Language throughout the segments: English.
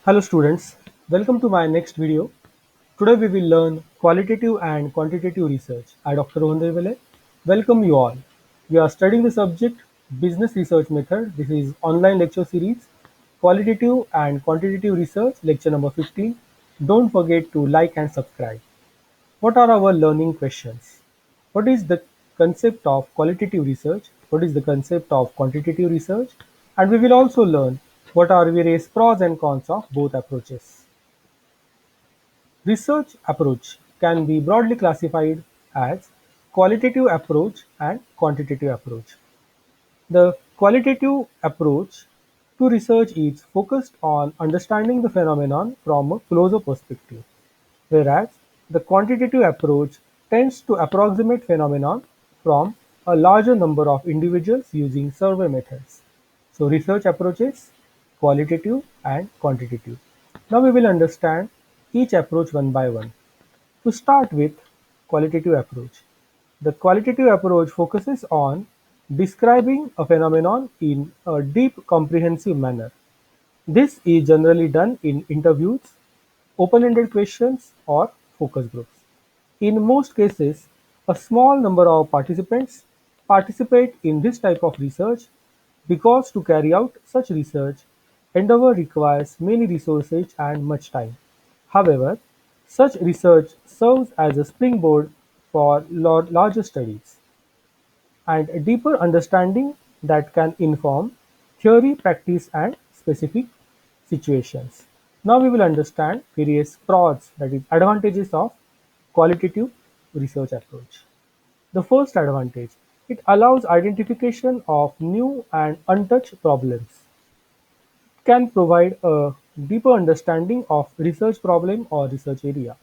Hello students, welcome to my next video. Today we will learn qualitative and quantitative research. I Dr. Rohan Devale. Welcome you all. We are studying the subject business research method. This is online lecture series qualitative and quantitative research lecture number 15. Don't forget to like and subscribe. What are our learning questions? What is the concept of qualitative research? What is the concept of quantitative research? And we will also learn what are various pros and cons of both approaches. Research approach can be broadly classified as qualitative approach and quantitative approach. The qualitative approach to research is focused on understanding the phenomenon from a closer perspective, whereas the quantitative approach tends to approximate phenomenon from a larger number of individuals using survey methods. So research approaches, qualitative and quantitative. Now we will understand each approach one by one. To start with, qualitative approach. The qualitative approach focuses on describing a phenomenon in a deep comprehensive manner. This is generally done in interviews, open-ended questions, or focus groups. In most cases, a small number of participants participate in this type of research because to carry out such research endeavor requires many resources and much time. However, such research serves as a springboard for larger studies and a deeper understanding that can inform theory, practice, and specific situations. Now we will understand various pros, that is, advantages of qualitative research approach. The first advantage, it allows identification of new and untouched problems, can provide a deeper understanding of research problem or research area.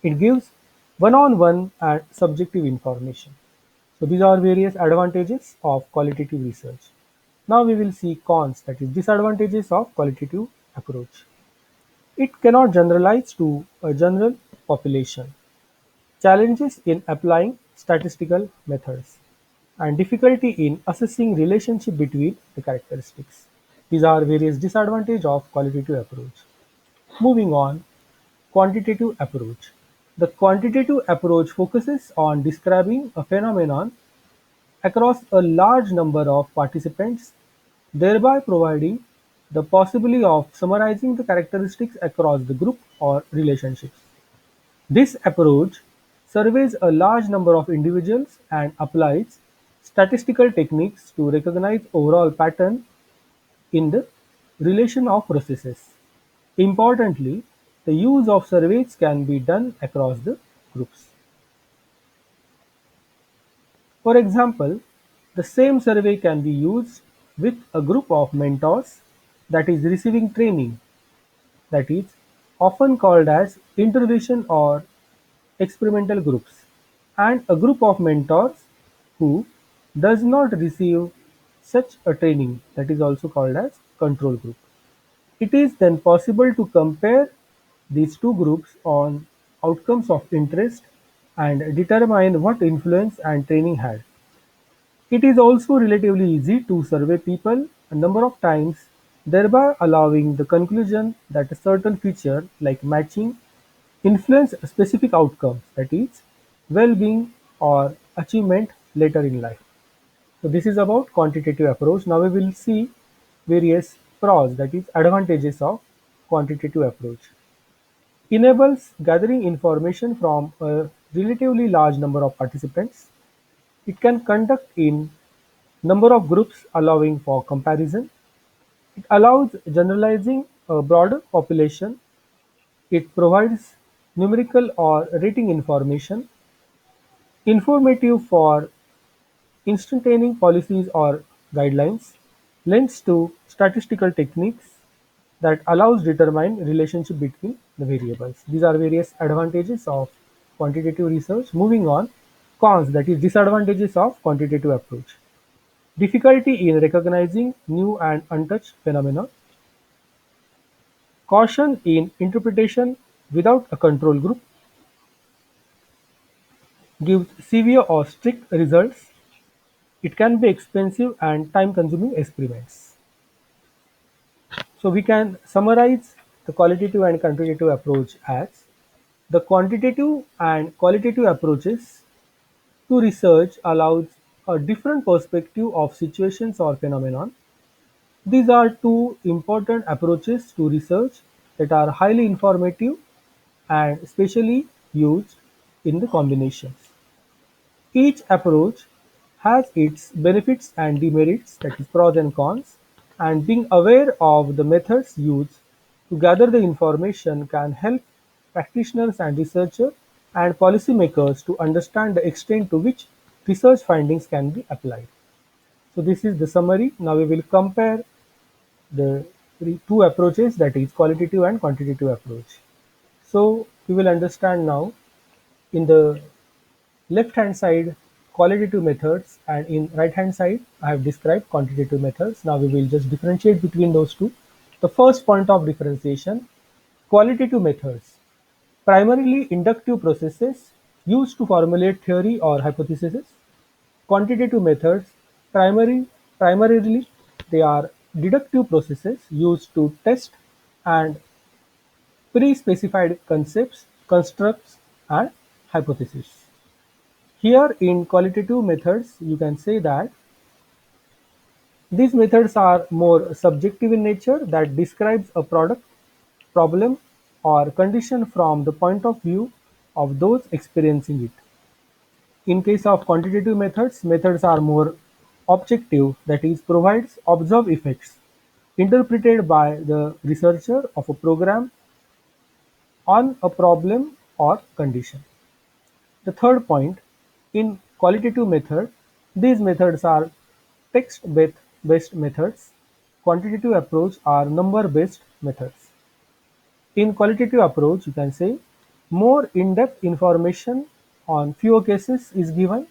It gives one-on-one and subjective information. So these are various advantages of qualitative research. Now we will see cons, that is disadvantages of qualitative approach. It cannot generalize to a general population. Challenges in applying statistical methods and difficulty in assessing relationship between the characteristics. These are various disadvantages of qualitative approach. Moving on, quantitative approach. The quantitative approach focuses on describing a phenomenon across a large number of participants, thereby providing the possibility of summarizing the characteristics across the group or relationships. This approach surveys a large number of individuals and applies statistical techniques to recognize overall pattern in the relation of processes. Importantly, the use of surveys can be done across the groups. For example, the same survey can be used with a group of mentors that is receiving training, that is often called as intervention or experimental groups, and a group of mentors who does not receive such a training, that is also called as control group. It is then possible to compare these two groups on outcomes of interest and determine what influence and training had. It is also relatively easy to survey people a number of times, thereby allowing the conclusion that a certain feature, like matching, influence specific outcomes, that is, well-being or achievement later in life. So this is about quantitative approach. Now we will see various pros, that is advantages of quantitative approach. Enables gathering information from a relatively large number of participants. It can conduct in number of groups allowing for comparison. It allows generalizing a broader population. It provides numerical or rating information, informative for instantaneous policies or guidelines, lends to statistical techniques that allows determine relationship between the variables. These are various advantages of quantitative research. Moving on, cons, that is disadvantages of quantitative approach. Difficulty in recognizing new and untouched phenomena, caution in interpretation without a control group, gives severe or strict results. It can be expensive and time consuming experiments. So we can summarize the qualitative and quantitative approach as the quantitative and qualitative approaches to research allows a different perspective of situations or phenomenon. These are two important approaches to research that are highly informative and especially used in the combinations. Each approach has its benefits and demerits, that is pros and cons, and being aware of the methods used to gather the information can help practitioners and researchers and policymakers to understand the extent to which research findings can be applied. So this is the summary. Now we will compare the two approaches, that is qualitative and quantitative approach. So we will understand now in the left hand side qualitative methods and in right hand side I have described quantitative methods. Now we will just differentiate between those two. The first point of differentiation, qualitative methods, primarily inductive processes used to formulate theory or hypotheses. Quantitative methods, primarily they are deductive processes used to test and pre-specified concepts, constructs and hypotheses. Here in qualitative methods, you can say that these methods are more subjective in nature, that describes a product, problem or condition from the point of view of those experiencing it. In case of quantitative methods, methods are more objective, that is provides observed effects interpreted by the researcher of a program on a problem or condition. The third point, in qualitative method, these methods are text-based methods. Quantitative approach are number-based methods. In qualitative approach, you can say more in-depth information on fewer cases is given,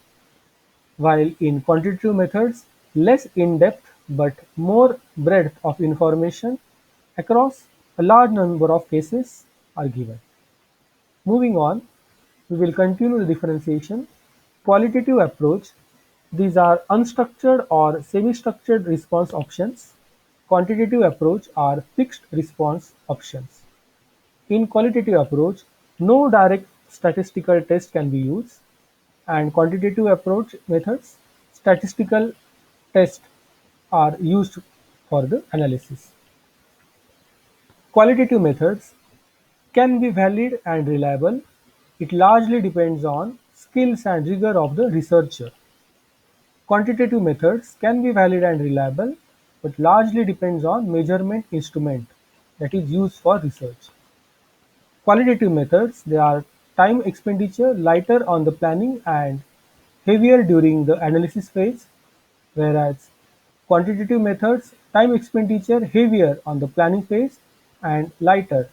while in quantitative methods, less in-depth but more breadth of information across a large number of cases are given. Moving on, we will continue the differentiation. Qualitative approach, these are unstructured or semi-structured response options. Quantitative approach are fixed response options. In qualitative approach, no direct statistical test can be used, and quantitative approach methods, statistical tests are used for the analysis. Qualitative methods can be valid and reliable. It largely depends on skills and rigor of the researcher. Quantitative methods can be valid and reliable, but largely depends on measurement instrument that is used for research. Qualitative methods, they are time expenditure lighter on the planning and heavier during the analysis phase, whereas quantitative methods, time expenditure heavier on the planning phase and lighter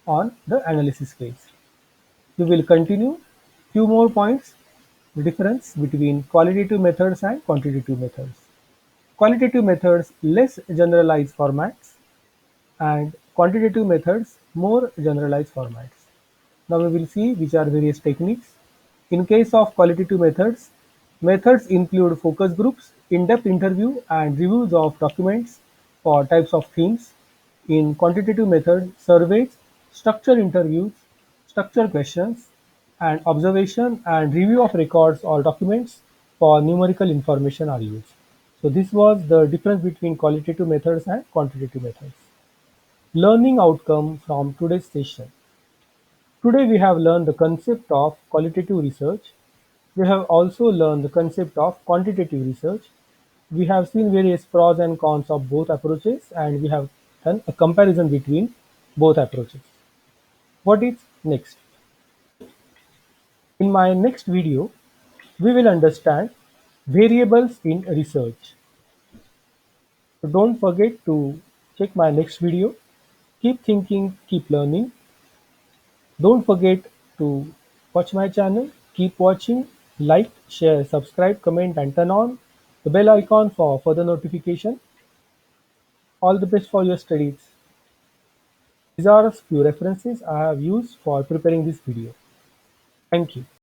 on the analysis phase. We will continue few more points, the difference between qualitative methods and quantitative methods. Qualitative methods less generalized formats and quantitative methods more generalized formats. Now we will see which are various techniques. In case of qualitative methods, methods include focus groups, in-depth interview and reviews of documents for types of themes. In quantitative method, surveys, structured interviews, structured questions, and observation and review of records or documents for numerical information are used. So this was the difference between qualitative methods and quantitative methods. Learning outcome from today's session. Today we have learned the concept of qualitative research. We have also learned the concept of quantitative research. We have seen various pros and cons of both approaches and we have done a comparison between both approaches. What is next? In my next video, we will understand variables in research. So don't forget to check my next video. Keep thinking, keep learning. Don't forget to watch my channel. Keep watching, like, share, subscribe, comment and turn on the bell icon for further notification. All the best for your studies. These are a few references I have used for preparing this video. Thank you.